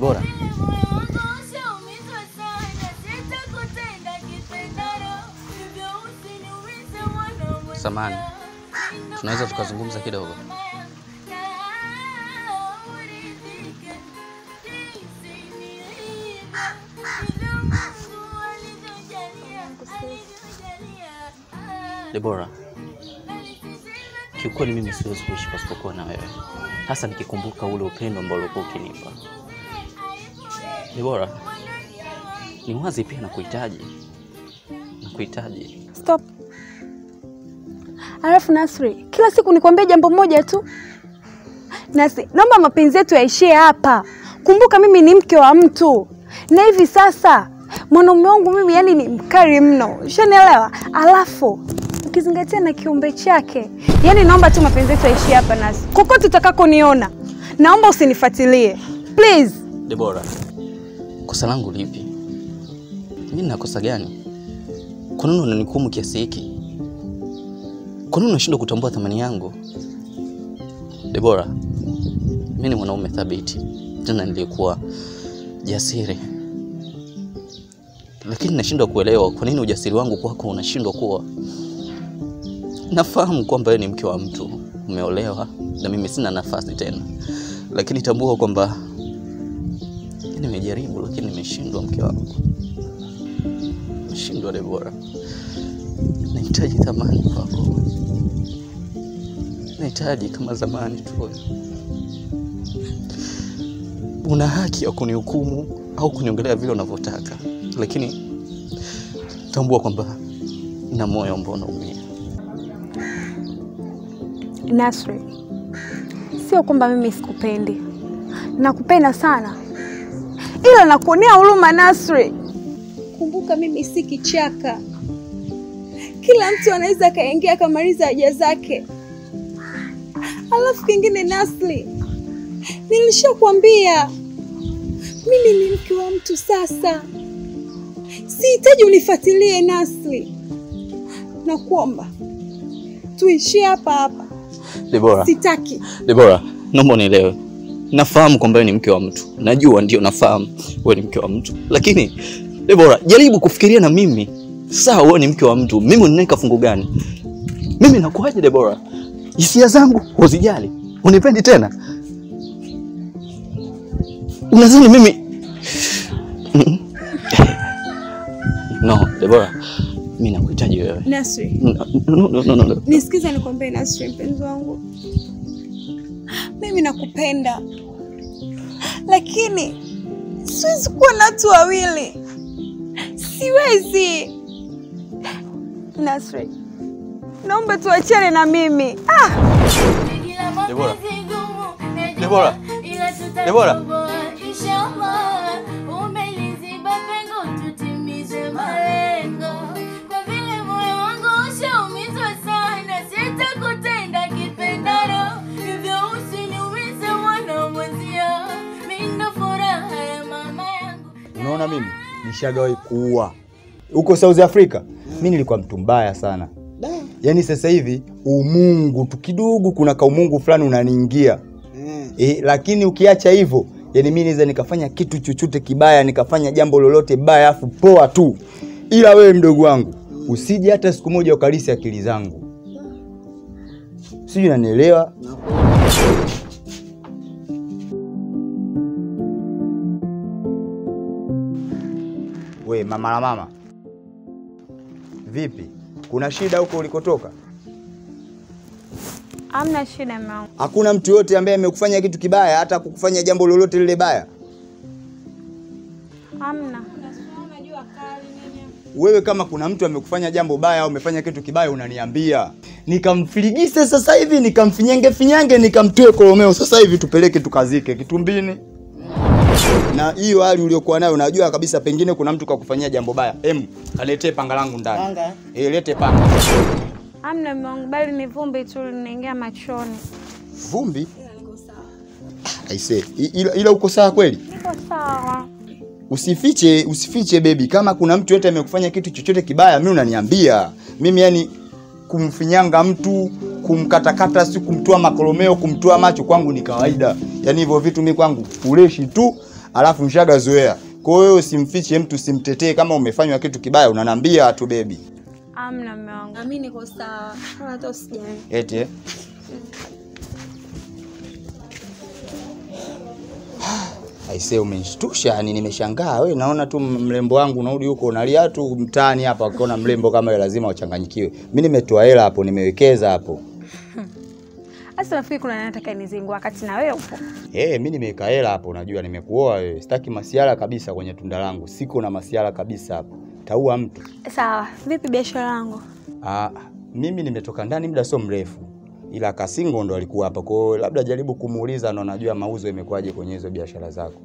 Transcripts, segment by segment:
Debora. Samahani. Tunaweza tukazungumza kidogo? Debora, kiukweli mimi siwezi kuishi pasipokuwa na wewe. Hasa nikikumbuka ule upendo ambao ulikuwa ukinipa. Debora, ni wazi pia nakuhitaji. Stop. Alafu Nasri, kila siku nikwambie jambo moja tu. Nasri, naomba mapenzi yetu yaishie hapa. Kumbuka mimi ni mke wa mtu. Na hivi sasa mwanaume wangu mimi yani ni mkali mno. Ushanielewa? Alafu ukizingatia na kiumbe chake. Yani naomba tu mapenzi yetu yaishie hapa Nasri. Kokote utakakoniona, naomba usinifuatilie. Please. Debora, kosa langu lipi? Mimi nakosa gani? Kwa nini unanihukumu kiasi hiki? Kwa nini unashindwa kutambua thamani yangu? Debora, mimi ni mwanaume thabiti, tena nilikuwa jasiri. Lakini nashindwa kuelewa kwa nini ujasiri wangu kwako unashindwa kuwa. Nafahamu kwamba wewe ni mke wa mtu, umeolewa na mimi sina nafasi tena. Lakini tambua kwamba nimejaribu lakini nimeshindwa mke wangu. Nimeshindwa Debora. Nahitaji thamani kwako. Nahitaji kama zamani tu. Una haki ya kunihukumu au kuniongelea vile unavyotaka, lakini tambua kwamba nina moyo ambao unaumia. Nasri, sio kwamba mimi sikupendi. Nakupenda sana. Ila nakuonea huruma Nasri. Kumbuka mimi si kichaka. Kila mtu anaweza kaingia kamaliza haja zake. Alafu kingine Nasri, nilishakwambia mimi ni mke wa mtu sasa. Sihitaji unifuatilie Nasri. Nakuomba tuishie hapa. Debora. Sitaki. Debora, naomba unielewe. Nafahamu kwamba wewe ni mke wa mtu. Najua ndio nafahamu wewe ni mke wa mtu. Lakini Debora, jaribu kufikiria na mimi. Sawa, wewe ni mke wa mtu. Mimi ninaweka fungu gani? Mimi nakuaje Debora? Hisia zangu usijali. Unipendi tena? Unazini mimi? No, Debora. Mimi nakuhitaji wewe. Nasri. No. Nisikize nikwambie Nasri mpenzi wangu. Mimi nakupenda. Lakini siwezi kuwa na watu wawili. Siwezi. Nasri, naomba tuachane na mimi. Debora. Unaona mimi nishagawahi kuua huko South Africa. Mimi nilikuwa mtu mbaya sana. Yaani sasa hivi umungu tu kidogo, kuna kaumungu fulani unaniingia. Lakini ukiacha hivyo, yani mimi naweza nikafanya kitu chochote kibaya, nikafanya jambo lolote baya afu poa tu. Ila wewe mdogo wangu, usije hata siku moja ukalisi akili zangu. Sijui unanielewa? We mama la mama. Vipi? Kuna shida huko ulikotoka? Hamna shida mama. Hakuna mtu yote ambaye amekufanya kitu kibaya, hata kukufanya jambo lolote lile baya? Hamna. Wewe kama kuna mtu amekufanya jambo baya au umefanya kitu kibaya unaniambia. Nikamfiligise sasa hivi, nikamfinyange, nikamtoe kolomeo sasa hivi tupeleke tukazike Kitumbini. Na hiyo hali uliyokuwa nayo unajua kabisa pengine kuna mtu kakufanyia jambo baya. Kaletee panga langu ndani. Panga? Lete panga. Hamna mwangu, bali ni vumbi tu linaingia machoni. Vumbi? Niko sawa. Aise, ila uko sawa kweli? Niko sawa. Usifiche baby. Kama kuna mtu yote amekufanya kitu chochote kibaya, mimi unaniambia. Mimi yani kumfinyanga mtu, kumkatakata, si kumtoa makolomeo, kumtoa macho kwangu ni kawaida. Yani hivyo vitu mimi kwangu fuleshi tu. Alafu mshaga zoea. Kwa hiyo usimfiche mtu, simtetee. Kama umefanywa kitu kibaya unanambia tu baby. Amna mume wangu. Mimi niko sawa. Hata usijali. Eti Aisee, umenishtusha, yani nimeshangaa. Wewe naona tu mrembo wangu unarudi huko unalia tu mtaani hapa ukiona mrembo kama yule lazima uchanganyikiwe. Mimi nimetoa hela hapo, nimewekeza hapo. Asa nafikiri kuna nani anataka nizingua wakati na wewe upo. Mimi nimeweka hela hapo, unajua nimekuoa wewe. Sitaki masiala kabisa kwenye tunda langu. Siko na masiala kabisa hapo. Taua mtu. Sawa, vipi biashara yangu? Mimi nimetoka ndani muda sio mrefu. Ila Kasingo ndo alikuwa hapa. Kwa hiyo labda jaribu kumuuliza na unajua mauzo yamekuaje kwenye hizo biashara zako.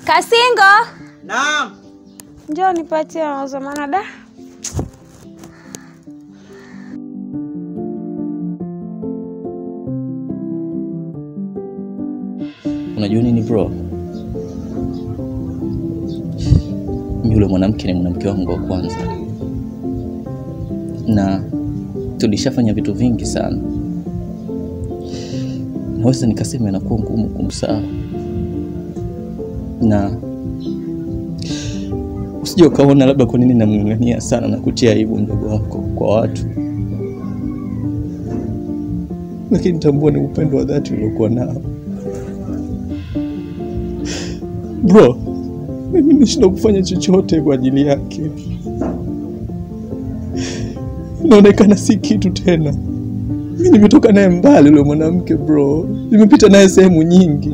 Kasingo? Naam. Njoo nipatie mauzo maana da. Unajua nini bro? Yule mwanamke ni mwanamke wangu wa kwanza. Na tulishafanya vitu vingi sana. Naweza nikasema inakuwa ngumu kumsahau. Na usije ukaona labda kwa nini namng'ang'ania sana na kutia aibu mdogo wako kwa watu. Lakini tambua ni upendo wa dhati uliokuwa nao. Bro, mimi nishinda kufanya chochote kwa ajili yake. Inaonekana si kitu tena. Mimi nimetoka naye mbali yule mwanamke bro. Nimepita naye sehemu nyingi.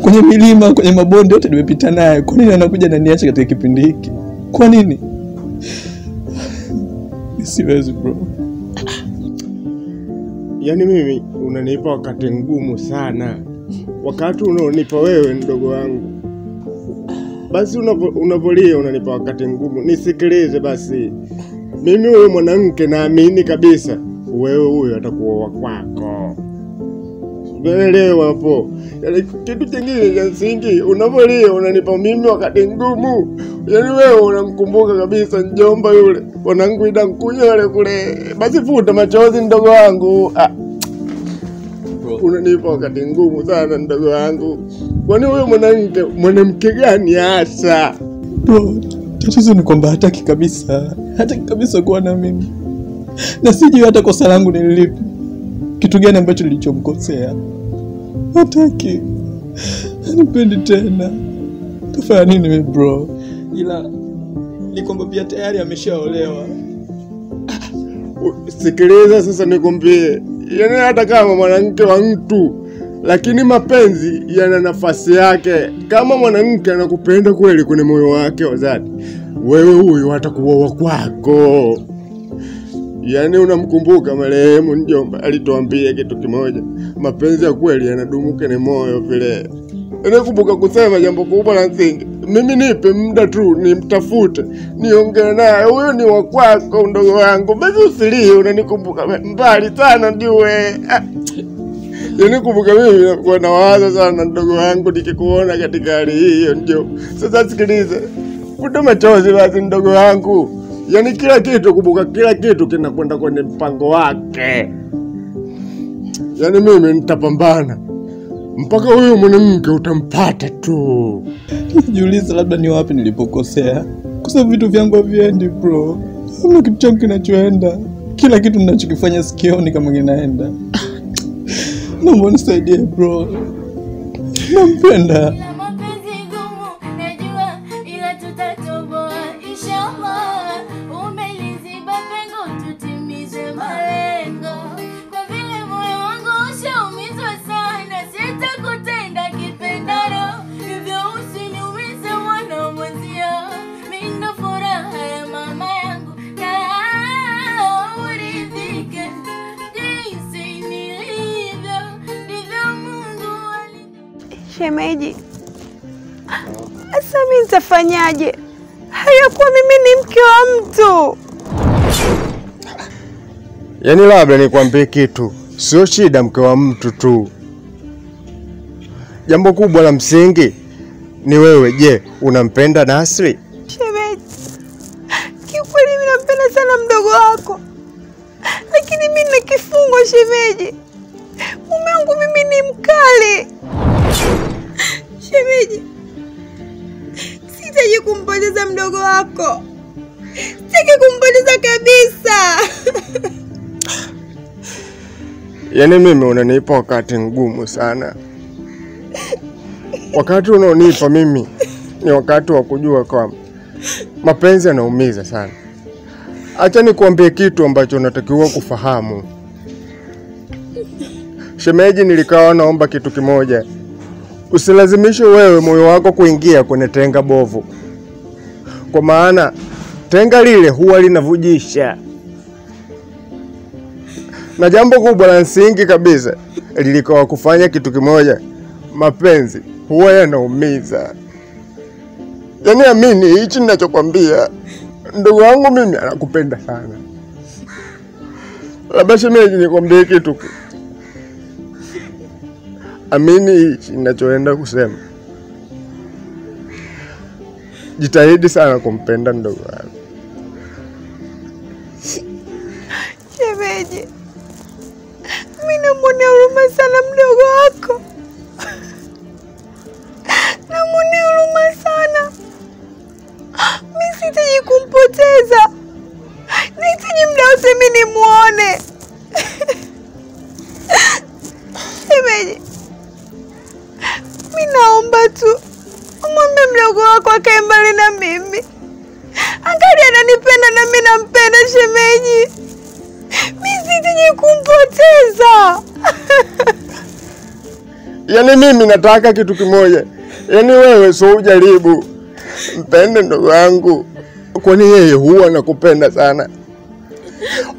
Kwenye milima, kwenye mabonde yote nimepita naye. Kwa nini anakuja na niache katika kipindi hiki? Kwa nini? Siwezi bro. Yaani mimi unanipa wakati ngumu sana. Wakati unaonipa wewe mdogo wangu. Basi unavolia unanipa wakati ngumu. Nisikilize basi. Mimi huyo mwanamke naamini kabisa wewe huyo atakuwa kwako. Unaelewa hapo? Yaani kitu kingine cha msingi unavolia unanipa mimi wakati ngumu. Yaani wewe unamkumbuka kabisa njomba yule. Wanangu ida mkunyole kule. Basi futa machozi mdogo wangu. Unanipa wakati ngumu sana mdogo wangu. Kwani wewe mwanamke gani hasa? Bro, tatizo ni kwamba hataki kabisa. Hataki kabisa kuwa na mimi. Na sijui hata kosa langu ni lipi. Kitu gani ambacho nilichomkosea? Hataki. Hanipendi tena. Tafanya nini mimi bro? Ila ni kwamba pia tayari ameshaolewa. Sikiliza sasa nikwambie. Yaani hata kama mwanamke wa mtu, lakini mapenzi yana nafasi yake. Kama mwanamke anakupenda kweli kwenye moyo wake wa dhati, wewe huyo atakuwa kwako. Yaani unamkumbuka marehemu njomba alituambia kitu kimoja, mapenzi ya kweli yanadumu kwenye moyo vile. Nakumbuka kusema jambo kubwa la msingi. Mimi nipe muda tu nimtafute, niongee naye. Huyo ni wa kwako mdogo wangu. Basi usilie, unanikumbuka mbali sana ndiwe. Yaani kumbuka mimi nakuwa nawaza sana mdogo wangu nikikuona katika hali hiyo ndio. Sasa sikilize. Futa machozi basi mdogo wangu. Yaani kila kitu kumbuka, kila kitu kinakwenda kwenye mpango wake. Yaani mimi nitapambana mpaka huyo mwanamke utampata tu. Najiuliza labda ni wapi nilipokosea. Kwa sababu vitu vyangu haviendi bro. Hamna kitu changu kinachoenda. Kila kitu ninachokifanya sikioni kama kinaenda. Naomba nisaidie bro. Nampenda. Shemeji, asa mimi nitafanyaje? Hayakuwa mimi ni mke wa mtu. Yaani labda nikwambie kitu, sio shida mke wa mtu tu. Jambo kubwa la msingi ni wewe, je, unampenda Nasri? Shemeji, kiukweli mimi nampenda sana mdogo wako. Lakini mimi nina kifungo shemeji. Mume wangu mimi ni mkali. Shemeji, sitaji kumpoteza mdogo wako. Sitaki kumpoteza kabisa. Yaani mimi unanipa wakati mgumu sana. Wakati unaonipa mimi ni wakati wa kujua kwamba mapenzi yanaumiza sana. Acha nikuambie kitu ambacho unatakiwa kufahamu. Shemeji, nilikawa naomba kitu kimoja. Usilazimishe wewe moyo wako kuingia kwenye tenga bovu. Kwa maana tenga lile huwa linavujisha. Na jambo kubwa la msingi kabisa lilikuwa kufanya kitu kimoja. Mapenzi huwa yanaumiza. Yaani amini hichi ninachokwambia. Ndugu wangu mimi anakupenda sana. Labda shemeji nikwambie kitu. Amini hichi ninachoenda kusema. Jitahidi sana kumpenda ndugu wangu. Shemeji, mimi namuonea huruma sana mdogo wako. Namuonea huruma sana. Mimi sitaji kumpoteza. Nahitaji muda wote mimi nimuone. Shemeji, mimi naomba tu umwambie mdogo wako akae mbali na mimi. Angali ananipenda na mimi nampenda shemeji. Mimi sitaji kumpoteza. Yaani mimi nataka kitu kimoja. Yaani wewe sio ujaribu. Mpende ndugu wangu. Kwani yeye huwa anakupenda sana.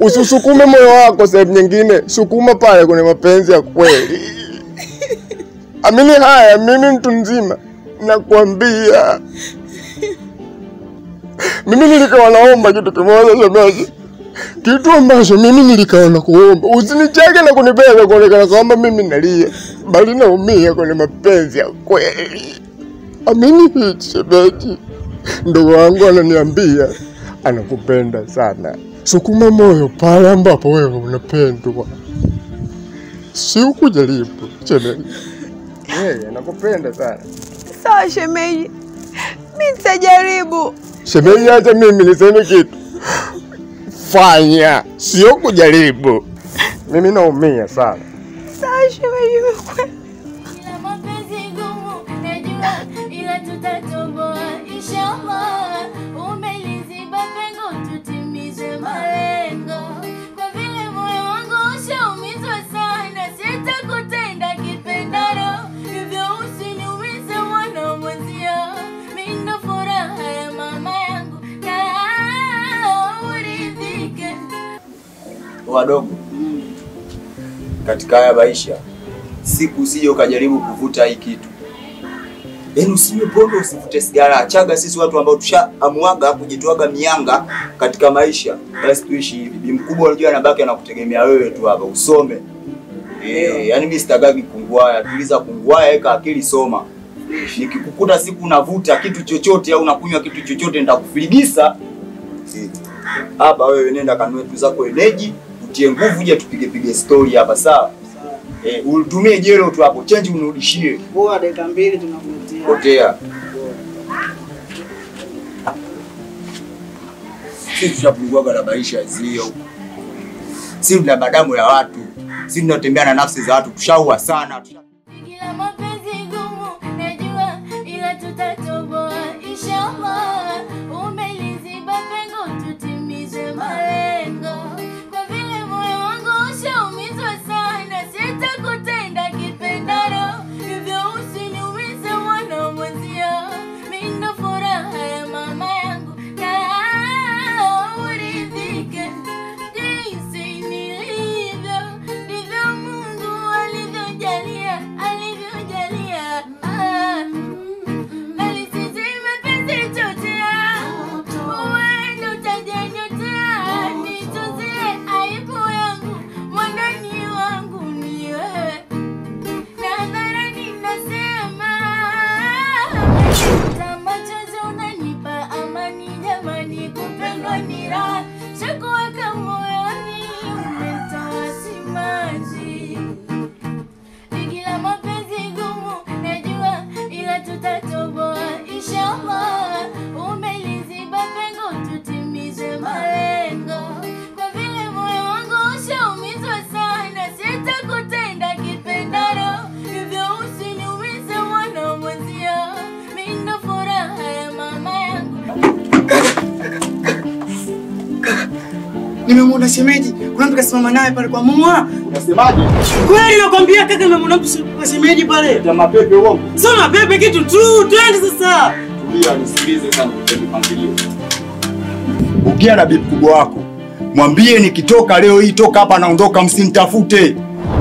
Usisukume moyo wako sehemu nyingine. Sukuma pale kwenye mapenzi ya kweli. Amini haya, mimi mtu mzima nakwambia. Mimi nilikawa naomba kitu kimoja shemeji. Kitu ambacho mimi nilikawa nakuomba. Usinicheke na kunibeza kuonekana kwamba mimi nalia. Bali naumia kwenye mapenzi ya kweli. Amini hichi shemeji. Ndugu wangu ananiambia anakupenda sana. Sukuma moyo pale ambapo wewe unapendwa. Si ukujaribu shemeji. Yeye anakupenda sana. Sawa shemeji. Mimi nitajaribu. Shemeji, acha mimi niseme kitu. Fanya, sio kujaribu. Mimi naumia sana. Sawa shemeji. Ila mapenzi ngumu najua, ila tutatoboa inshallah. Umeliziba pengo tutimize malengo. Kwa vile moyo wangu ushaumizwa sana, sitakutenda kipendaro. Hivyo usiniumize mwana mwenzio. Mimi ndo furaha ya mama yangu. Na uridhike. Wadogo, katika haya maisha siku usije ukajaribu kuvuta hii kitu. Yaani usinywe pombe, usivute sigara. Achaga sisi watu ambao tushaamuaga kujitoaga mianga katika maisha. Basi tuishi hivi. Bi mkubwa unajua anabaki anakutegemea wewe tu hapa usome. Yaani mimi sitagagi kungwaya, tuliza kungwaya, weka akili, soma. Nikikukuta siku unavuta kitu chochote au unakunywa kitu chochote nitakufiligisa. Hapa wewe nenda kanunue tu zako energy, utie nguvu, uje tupige story hapa, sawa? Ulitumie jelo tu hapo, change unirudishie. Poa, dakika 2 tunakuletea. Potea. Sisi tunapunguaga na maisha zio. Sisi tuna madamu ya watu. Sisi tunatembea na nafsi za watu, tushaua sana. Ila mapenzi ngumu najua, ila tutatoboa inshallah. Umeliziba pengo tutimize malengo. Kwa vile moyo wangu ushaumizwa sana, sitakutenda kipendaro. Hivyo usiniumize mwana mwenzio. Mimi ndo furaha ya mama yangu. Na uridhike. Jinsi nilivyo, ndivyo Mungu alivyojalia. Nimemwona shemeji. Kuna mtu kasimama naye pale kwa mwa. Unasemaje? Kweli nakwambia kaka nimemwona mtu kwa shemeji pale. Ya mapepe uongo. Sio mapepe kitu tu. Twende sasa. Tulia nisikilize sana mpangilio. Ongea na bibi kubwa wako. Mwambie nikitoka leo hii toka hapa naondoka msinitafute.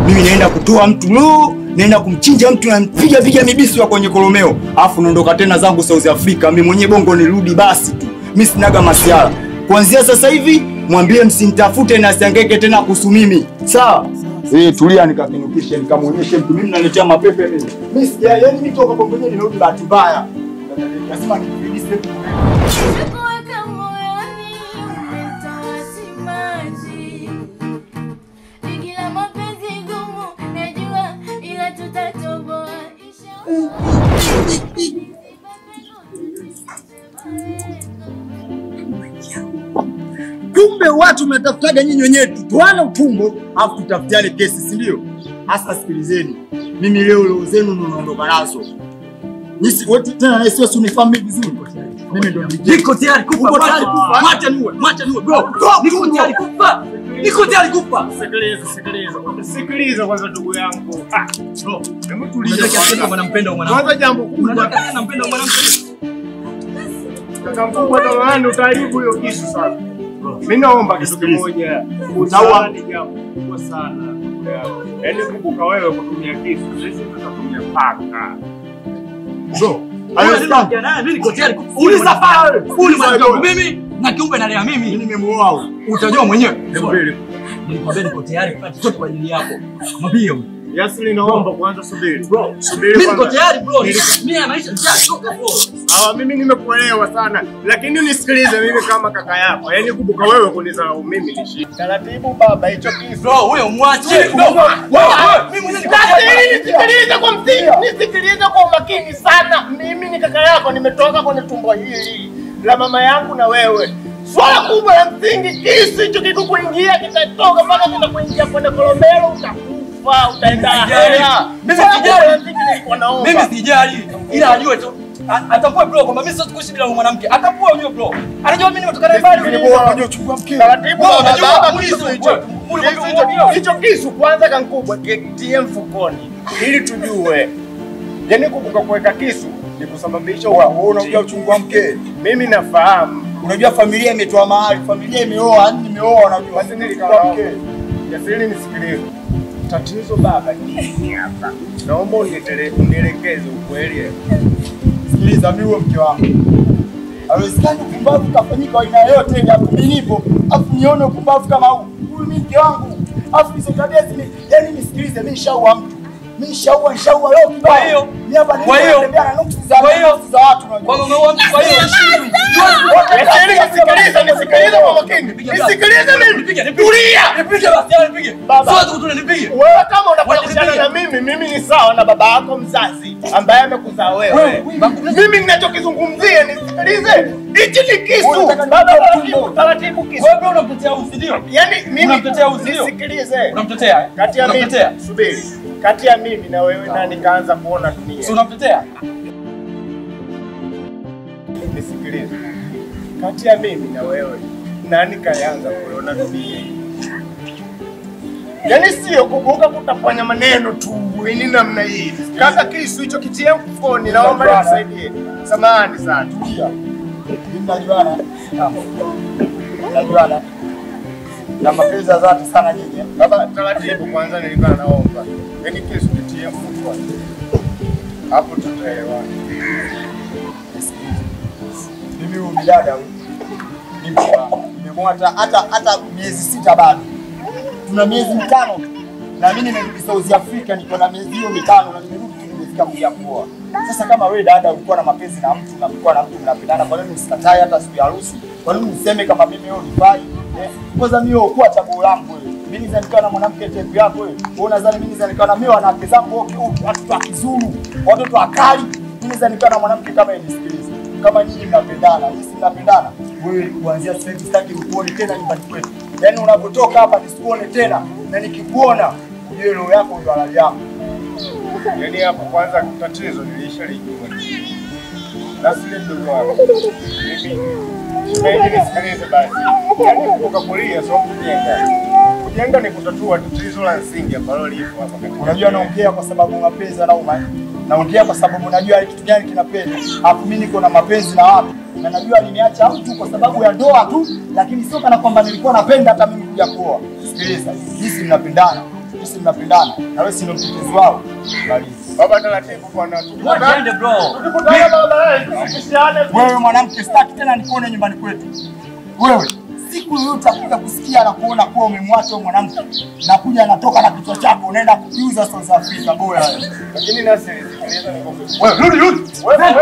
Mimi naenda kutoa mtu leo, naenda kumchinja mtu na mpiga mibisu ya kwenye kolomeo. Alafu naondoka tena zangu South Africa. Mimi mwenyewe bongo nirudi basi tu. Mimi sinaga masiara. Kuanzia sasa hivi mwambie msinitafute na asiangeke tena kuhusu mimi. Sawa? Tulia nikakinukishe nikamuonyeshe mtu mimi naletea mapepe mimi. Mimi sija yani mimi toka bongo yenyewe nirudi bahati mbaya. Lazima nipigise Kuweka moyoni umetoa simanzi. Kila mapenzi gumu najua ila tutatoboa Kumbe watu mnatafutaga nyinyi wenyewe tutoana utumbo afu tutafutiane kesi, si ndio? Hasa sikilizeni. Mimi leo zenu naondoka nazo. Nisi wote tena na sio unifahamu vizuri. Mimi ndo Niko tayari kufa. Mwacha niwe bro. Niko tayari kufa. Niko tayari kufa. Sikiliza kwanza ndugu yangu. Bro, hebu tulia. Unataka nampenda mwanangu. Kwanza jambo kubwa. Unataka nampenda mwanangu. Kaka mkubwa ndo utaharibu hiyo kisu sana. Mimi naomba kitu kimoja. Utaua ni jambo kubwa sana. Yaani kumbuka wewe kutumia kisu, sisi tutatumia paka. Bro, mimi niko tayari. Uliza pale. Mimi na kiumbe nalea mimi. Nimemuoa. Utajua mwenyewe. subiri. Nilikwambia niko tayari kufanya chochote kwa ajili yako. Mwambie huyo. Yasli naomba kwanza subiri. Bro, subiri mimi niko tayari bro. Mimi maisha nishachoka bro. Mimi nimekuelewa sana. Lakini nisikilize mimi kama kaka yako. Yaani kumbuka wewe kunizarau mimi ni shida. Taratibu baba hicho kisu. Bro, huyo mwache. Mimi mwenyewe nisikilize kwa msingi. Nisikilize kwa umakini sana. Mimi ni kaka yako nimetoka kwenye tumbo hili la mama yangu na wewe. Swala kubwa la msingi kisu hicho kikukuingia kitatoka mpaka kitakuingia kwenye kolomelo utakufa utaenda hela. Mimi sijali. Ila ajue tu atambue bro kwamba mimi siwezi kuishi bila mwanamke. Atambue huyo bro. Anajua mimi nimetoka naye mbali. Unajua uchukua mke. Taratibu unajua kisu hicho. Hicho kisu kwanza kankubwa kitie mfukoni ili tujue. Yaani kumbuka kuweka kisu ni kusababisha wewe unajua uchungu wa mke. Mimi nafahamu. Unajua familia imetoa mahali, familia imeoa, nimeoa unajua. Basi nilikuwa mke. Yasili nisikilize. Tatizo baba ni hapa. Naomba unielekeze ukweli. Sikiliza mimi huyo mke wangu. Haiwezekani upumbavu kafanyika aina yote ya kumilipo, afu nione upumbavu kama huu. Huyu mimi mke wangu. Afu hizo tabia yani nisikilize mimi nishaua mtu. Mimi nishaua leo kibao. Kwa hiyo mimi hapa nilitembea na nuksi za watu unajua. Kwa umeua mtu kwa hiyo nisikilize kwa makini. Nisikilize mimi. Tulia. Nipige basi nipige. Sio tu tunipige. Wewe kama unapokutana na mimi ni sawa na baba yako mzazi ambaye amekuzaa wewe. Mimi ninachokizungumzia nisikilize. Hichi ni kisu. Baba taratibu kisu. Wewe unamtetea usidio? Yaani mimi unamtetea usidio? Nisikilize. Unamtetea? Kati ya mimi. Subiri. Kati ya mimi na wewe na nikaanza kuona dunia. Si unamtetea? Nisikilize. Kati ya mimi na wewe nani kaanza kuona dunia? Yaani sio kubuka kutafanya maneno tu ni namna hii. Kaka kisu hicho kitie mfukoni naomba nikusaidie. Samahani sana. Tulia. Mnajuana. Mnajuana. Na mapenzi ya dhati sana nyinyi. Baba taratibu kwanza nilikuwa naomba. Yaani kisu kitie mfukoni. Hapo tutaelewana. Mimi huyu dada huyu nimemwata hata miezi 6 bado. Tuna miezi 5 na mimi nimerudi South Africa niko na miezi hiyo 5 na nimerudi tu nimefika kuja kuoa. Sasa kama wewe dada ulikuwa na mapenzi na mtu na mlikuwa na mtu mnapendana, kwa nini msikatae hata siku ya harusi? Kwa nini mseme kama mimi wewe unifai? Kwanza mimi kwa chaguo langu wewe. Mimi nizanikaa na mwanamke tepu yako wewe. Wewe unadhani mimi nizanikaa na mimi wanawake zangu watu wa kizuru, watoto wakali. Mimi nizanikaa na mwanamke kama yeye nisikilize. Kama nyinyi mnapendana, sisi mnapendana, wewe kuanzia sasa hivi sitaki ukuone tena nyumbani kwetu. Yaani unapotoka hapa nisikuone tena na nikikuona ujue roho yako ndio halali yako. Yaani hapo kwanza tatizo nilishalijua. Na sile ndio wako. Mimi Nisikilize basi. Yaani kukakulia sio kujenga. Kujenga ni kutatua tatizo la msingi ambalo lipo hapa katika. Unajua naongea kwa sababu mapenzi yanauma. Naongea kwa sababu najua kitu gani kinapenda. Hapo mimi niko na mapenzi na watu. Na najua nimeacha mtu kwa sababu ya ndoa tu, lakini sio kana kwamba nilikuwa napenda hata mimi kuja kuoa. Sikiliza, sisi mnapendana. Sisi mnapendana. Na wewe si ndio mtetezi wao. Baba taratibu bwana. Twende bro. Tukutane baba tusikishane. Wewe mwanamke sitaki tena nikuone nyumbani kwetu. Wewe siku yoyote utakuja kusikia na kuona kuwa umemwacha mwanamke na kuja anatoka na kichwa chako unaenda kukiuza South Africa boya. Lakini nasi sikiliza nikwambie. Wewe rudi. Wewe